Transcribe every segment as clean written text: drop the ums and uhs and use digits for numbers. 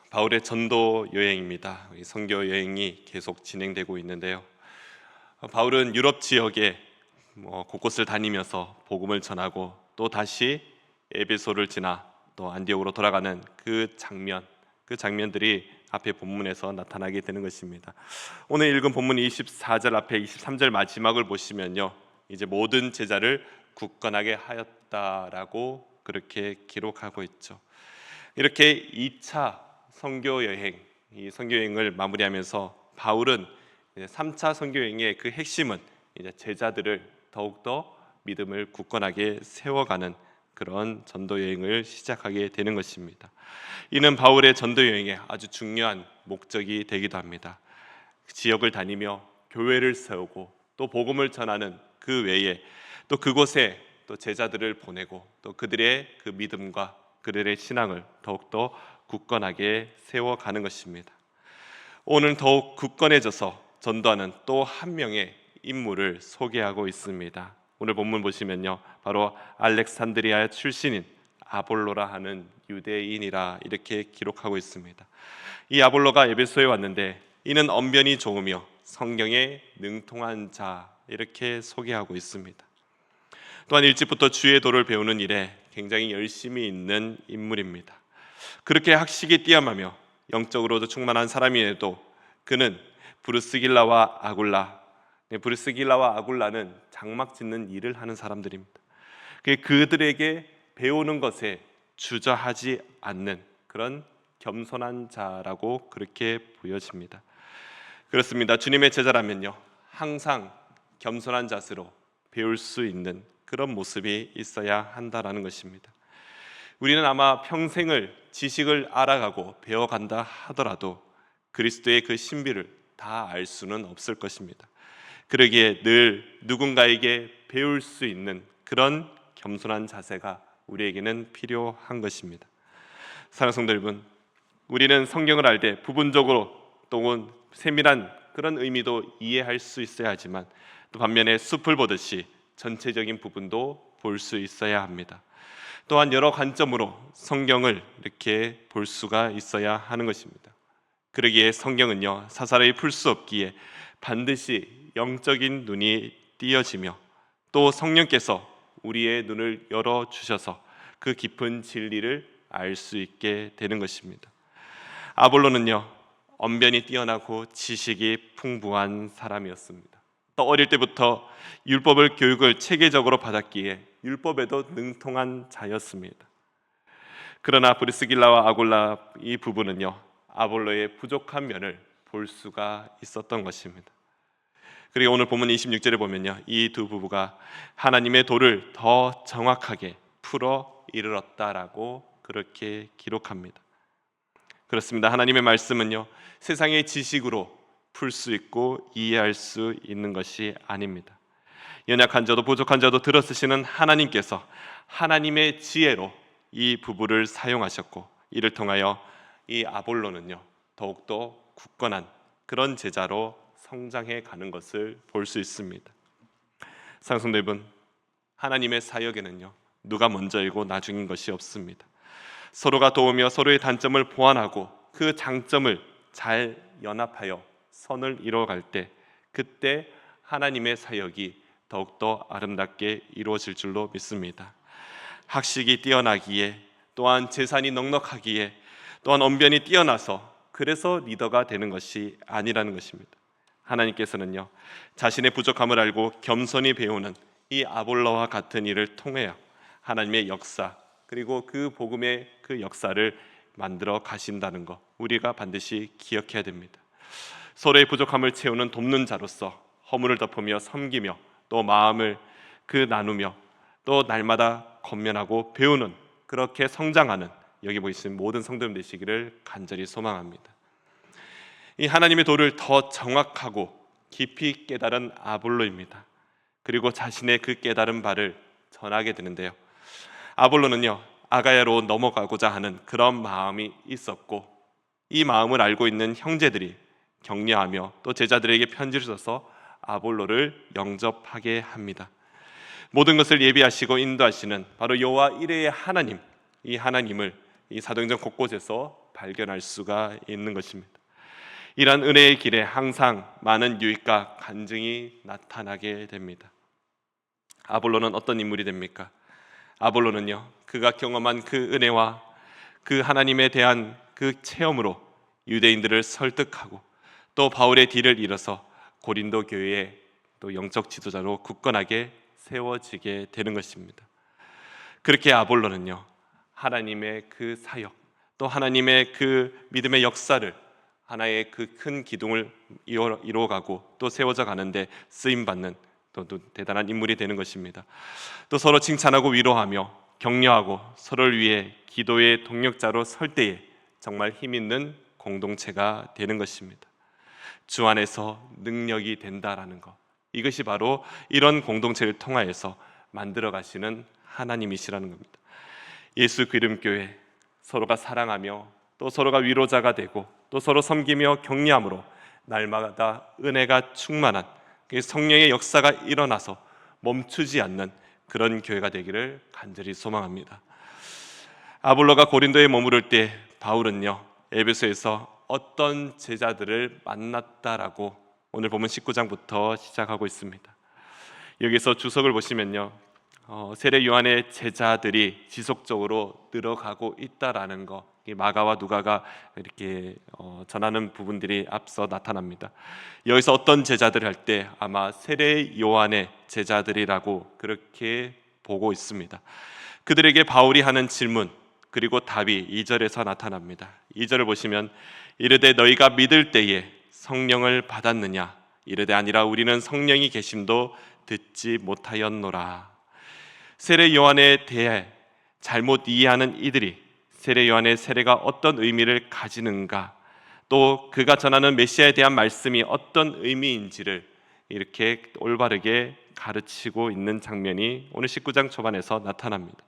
바울의 전도 여행입니다. 선교 여행이 계속 진행되고 있는데요. 바울은 유럽 지역에 곳곳을 다니면서 복음을 전하고 또 다시 에베소를 지나 또 안디옥으로 돌아가는 그 장면들이 앞에 본문에서 나타나게 되는 것입니다. 오늘 읽은 본문 24절 앞에 23절 마지막을 보시면요, 이제 모든 제자를 굳건하게 하였다라고 그렇게 기록하고 있죠. 이렇게 2차 선교 여행, 이 선교 여행을 마무리하면서 바울은 3차 선교 여행의 그 핵심은 이제 제자들을 더욱더 믿음을 굳건하게 세워가는 그런 전도 여행을 시작하게 되는 것입니다. 이는 바울의 전도 여행의 아주 중요한 목적이 되기도 합니다. 지역을 다니며 교회를 세우고 또 복음을 전하는 그 외에 또 그곳에 또 제자들을 보내고 또 그들의 그 믿음과 그들의 신앙을 더욱더 굳건하게 세워가는 것입니다. 오늘 더욱 굳건해져서 전도하는 또 한 명의 인물을 소개하고 있습니다. 오늘 본문 보시면요, 바로 알렉산드리아 출신인 아볼로라 하는 유대인이라 이렇게 기록하고 있습니다. 이 아볼로가 에베소에 왔는데 이는 언변이 좋으며 성경에 능통한 자 이렇게 소개하고 있습니다. 또한 일찍부터 주의 도를 배우는 일에 굉장히 열심히 있는 인물입니다. 그렇게 학식이 뛰어나며 영적으로도 충만한 사람이어도 그는 브루스길라와 아굴라는 장막 짓는 일을 하는 사람들입니다. 그들에게 배우는 것에 주저하지 않는 그런 겸손한 자라고 그렇게 보여집니다. 그렇습니다. 주님의 제자라면요, 항상 겸손한 자세로 배울 수 있는 그런 모습이 있어야 한다라는 것입니다. 우리는 아마 평생을 지식을 알아가고 배워간다 하더라도 그리스도의 그 신비를 다 알 수는 없을 것입니다. 그러기에 늘 누군가에게 배울 수 있는 그런 겸손한 자세가 우리에게는 필요한 것입니다. 사랑하는 성도 여러분, 우리는 성경을 알 때 부분적으로 또는 세밀한 그런 의미도 이해할 수 있어야 하지만 또 반면에 숲을 보듯이 전체적인 부분도 볼 수 있어야 합니다. 또한 여러 관점으로 성경을 이렇게 볼 수가 있어야 하는 것입니다. 그러기에 성경은요, 사사로이 풀 수 없기에 반드시 영적인 눈이 띄어지며 또 성령께서 우리의 눈을 열어주셔서 그 깊은 진리를 알 수 있게 되는 것입니다. 아볼로는요, 언변이 뛰어나고 지식이 풍부한 사람이었습니다. 또 어릴 때부터 율법을 교육을 체계적으로 받았기에 율법에도 능통한 자였습니다. 그러나 브리스길라와 아굴라 이 부부는요, 아볼로의 부족한 면을 볼 수가 있었던 것입니다. 그리고 오늘 본문 26절에 보면요, 이 두 부부가 하나님의 도를 더 정확하게 풀어 이르렀다라고 그렇게 기록합니다. 그렇습니다. 하나님의 말씀은요, 세상의 지식으로 풀 수 있고 이해할 수 있는 것이 아닙니다. 연약한 자도 부족한 자도 들어쓰시는 하나님께서 하나님의 지혜로 이 부부를 사용하셨고 이를 통하여 이 아볼로는요, 더욱더 굳건한 그런 제자로 성장해 가는 것을 볼 수 있습니다. 사랑하는 성도 여러분, 하나님의 사역에는요, 누가 먼저이고 나중인 것이 없습니다. 서로가 도우며 서로의 단점을 보완하고 그 장점을 잘 연합하여 선을 이루어갈 때 그때 하나님의 사역이 더욱더 아름답게 이루어질 줄로 믿습니다. 학식이 뛰어나기에 또한 재산이 넉넉하기에 또한 언변이 뛰어나서 그래서 리더가 되는 것이 아니라는 것입니다. 하나님께서는요, 자신의 부족함을 알고 겸손히 배우는 이 아볼로와 같은 일을 통하여 하나님의 역사 그리고 그 복음의 그 역사를 만들어 가신다는 것 우리가 반드시 기억해야 됩니다. 서로의 부족함을 채우는 돕는 자로서 허물을 덮으며 섬기며 또 마음을 나누며 또 날마다 권면하고 배우는 그렇게 성장하는 여기 보이시는 모든 성도님 되시기를 간절히 소망합니다. 이 하나님의 도를 더 정확하고 깊이 깨달은 아볼로입니다. 그리고 자신의 그 깨달은 바를 전하게 되는데요, 아볼로는요, 아가야로 넘어가고자 하는 그런 마음이 있었고 이 마음을 알고 있는 형제들이 격려하며 또 제자들에게 편지를 써서 아볼로를 영접하게 합니다. 모든 것을 예비하시고 인도하시는 바로 여호와 이레의 하나님, 이 하나님을 이 사도행전 곳곳에서 발견할 수가 있는 것입니다. 이러한 은혜의 길에 항상 많은 유익과 간증이 나타나게 됩니다. 아볼로는 어떤 인물이 됩니까? 아볼로는요, 그가 경험한 그 은혜와 그 하나님에 대한 그 체험으로 유대인들을 설득하고 또 바울의 뒤를 이뤄서 고린도 교회의 또 영적 지도자로 굳건하게 세워지게 되는 것입니다. 그렇게 아볼로는요, 하나님의 그 사역, 또 하나님의 그 믿음의 역사를 하나의 그 큰 기둥을 이루어가고 또 세워져 가는데 쓰임받는 또 대단한 인물이 되는 것입니다. 또 서로 칭찬하고 위로하며 격려하고 서로를 위해 기도의 동력자로 설 때에 정말 힘 있는 공동체가 되는 것입니다. 주 안에서 능력이 된다라는 것, 이것이 바로 이런 공동체를 통하여서 만들어 가시는 하나님이시라는 겁니다. 예수 기름교회, 서로가 사랑하며 또 서로가 위로자가 되고 또 서로 섬기며 격려함으로 날마다 은혜가 충만한 성령의 역사가 일어나서 멈추지 않는 그런 교회가 되기를 간절히 소망합니다. 아볼로가 고린도에 머무를 때 바울은요, 에베소에서 어떤 제자들을 만났다라고 오늘 보면 19장부터 시작하고 있습니다. 여기서 주석을 보시면요, 세례 요한의 제자들이 지속적으로 늘어가고 있다라는 거, 마가와 누가가 이렇게 전하는 부분들이 앞서 나타납니다. 여기서 어떤 제자들 할 때 아마 세례 요한의 제자들이라고 그렇게 보고 있습니다. 그들에게 바울이 하는 질문 그리고 답이 2절에서 나타납니다. 2절을 보시면 이르되 너희가 믿을 때에 성령을 받았느냐, 이르되 아니라 우리는 성령이 계심도 듣지 못하였노라. 세례 요한에 대해 잘못 이해하는 이들이 세례 요한의 세례가 어떤 의미를 가지는가, 또 그가 전하는 메시아에 대한 말씀이 어떤 의미인지를 이렇게 올바르게 가르치고 있는 장면이 오늘 19장 초반에서 나타납니다.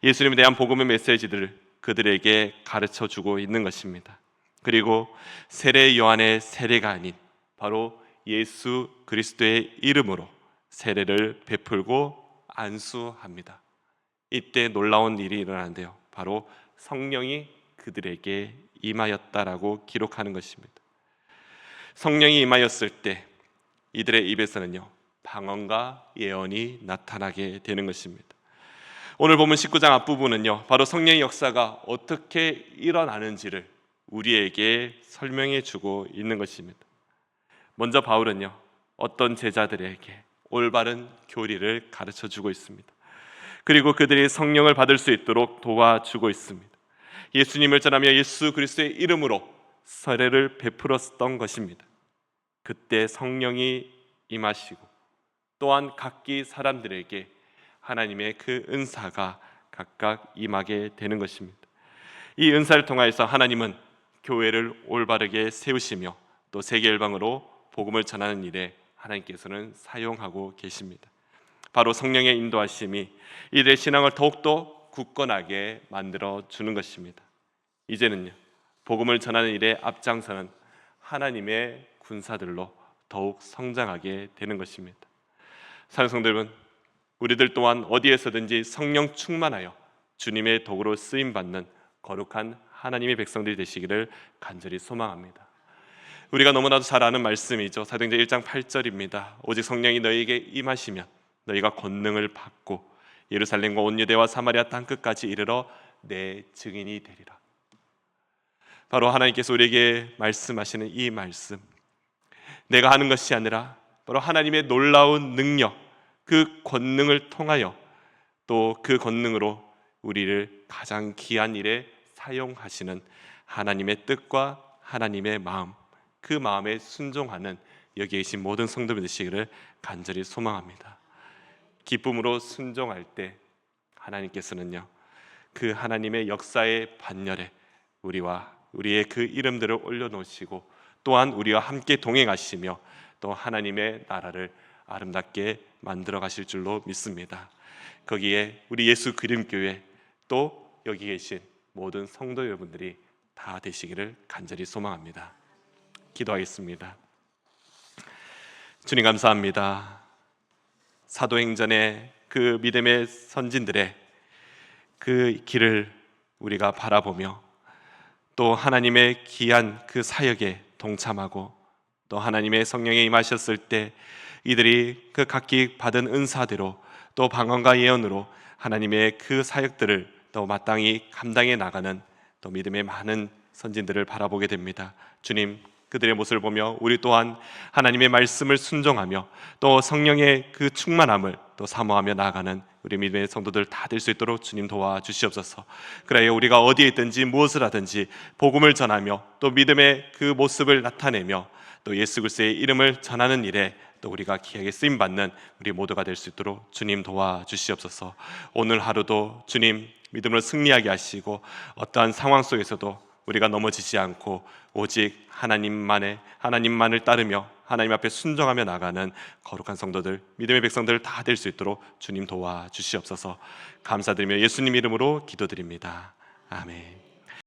예수님에 대한 복음의 메시지들을 그들에게 가르쳐 주고 있는 것입니다. 그리고 세례 요한의 세례가 아닌 바로 예수 그리스도의 이름으로 세례를 베풀고 안수합니다. 이때 놀라운 일이 일어나는데요, 바로 성령이 그들에게 임하였다라고 기록하는 것입니다. 성령이 임하였을 때 이들의 입에서는요, 방언과 예언이 나타나게 되는 것입니다. 오늘 보면 19장 앞부분은요, 바로 성령의 역사가 어떻게 일어나는지를 우리에게 설명해 주고 있는 것입니다. 먼저 바울은요, 어떤 제자들에게 올바른 교리를 가르쳐 주고 있습니다. 그리고 그들이 성령을 받을 수 있도록 도와주고 있습니다. 예수님을 전하며 예수 그리스도의 이름으로 세례를 베풀었던 것입니다. 그때 성령이 임하시고 또한 각기 사람들에게 하나님의 그 은사가 각각 임하게 되는 것입니다. 이 은사를 통하여서 하나님은 교회를 올바르게 세우시며 또 세계 열방으로 복음을 전하는 일에 하나님께서는 사용하고 계십니다. 바로 성령의 인도하심이 이들의 신앙을 더욱더 굳건하게 만들어 주는 것입니다. 이제는요, 복음을 전하는 일에 앞장서는 하나님의 군사들로 더욱 성장하게 되는 것입니다. 사랑하는 성도 여러분, 우리들 또한 어디에서든지 성령 충만하여 주님의 도구로 쓰임 받는 거룩한 하나님의 백성들이 되시기를 간절히 소망합니다. 우리가 너무나도 잘 아는 말씀이죠. 사도행전 1장 8절입니다. 오직 성령이 너희에게 임하시면 너희가 권능을 받고 예루살렘과 온 유대와 사마리아 땅 끝까지 이르러 내 증인이 되리라. 바로 하나님께서 우리에게 말씀하시는 이 말씀, 내가 하는 것이 아니라 바로 하나님의 놀라운 능력, 그 권능을 통하여 또 그 권능으로 우리를 가장 귀한 일에 사용하시는 하나님의 뜻과 하나님의 마음, 그 마음에 순종하는 여기 계신 모든 성도들 되시기를 간절히 소망합니다. 기쁨으로 순종할 때 하나님께서는요, 그 하나님의 역사의 반열에 우리와 우리의 그 이름들을 올려놓으시고 또한 우리와 함께 동행하시며 또 하나님의 나라를 아름답게 만들어 가실 줄로 믿습니다. 거기에 우리 예수 그림교회 또 여기 계신 모든 성도 여러분들이 다 되시기를 간절히 소망합니다. 기도하겠습니다. 주님 감사합니다. 사도행전의 그 믿음의 선진들의 그 길을 우리가 바라보며 또 하나님의 귀한 그 사역에 동참하고 또 하나님의 성령에 임하셨을 때 이들이 그 각기 받은 은사대로 또 방언과 예언으로 하나님의 그 사역들을 또 마땅히 감당해 나가는 또 믿음의 많은 선진들을 바라보게 됩니다. 주님, 그들의 모습을 보며 우리 또한 하나님의 말씀을 순종하며 또 성령의 그 충만함을 또 사모하며 나아가는 우리 믿음의 성도들 다 될 수 있도록 주님 도와주시옵소서. 그래야 우리가 어디에 있든지 무엇을 하든지 복음을 전하며 또 믿음의 그 모습을 나타내며 또 예수 그리스도의 이름을 전하는 일에 또 우리가 귀하게 쓰임 받는 우리 모두가 될 수 있도록 주님 도와주시옵소서. 오늘 하루도 주님 믿음으로 승리하게 하시고 어떠한 상황 속에서도 우리가 넘어지지 않고 오직 하나님만을 따르며 하나님 앞에 순종하며 나가는 거룩한 성도들, 믿음의 백성들 다 될 수 있도록 주님 도와주시옵소서. 감사드리며 예수님 이름으로 기도드립니다. 아멘.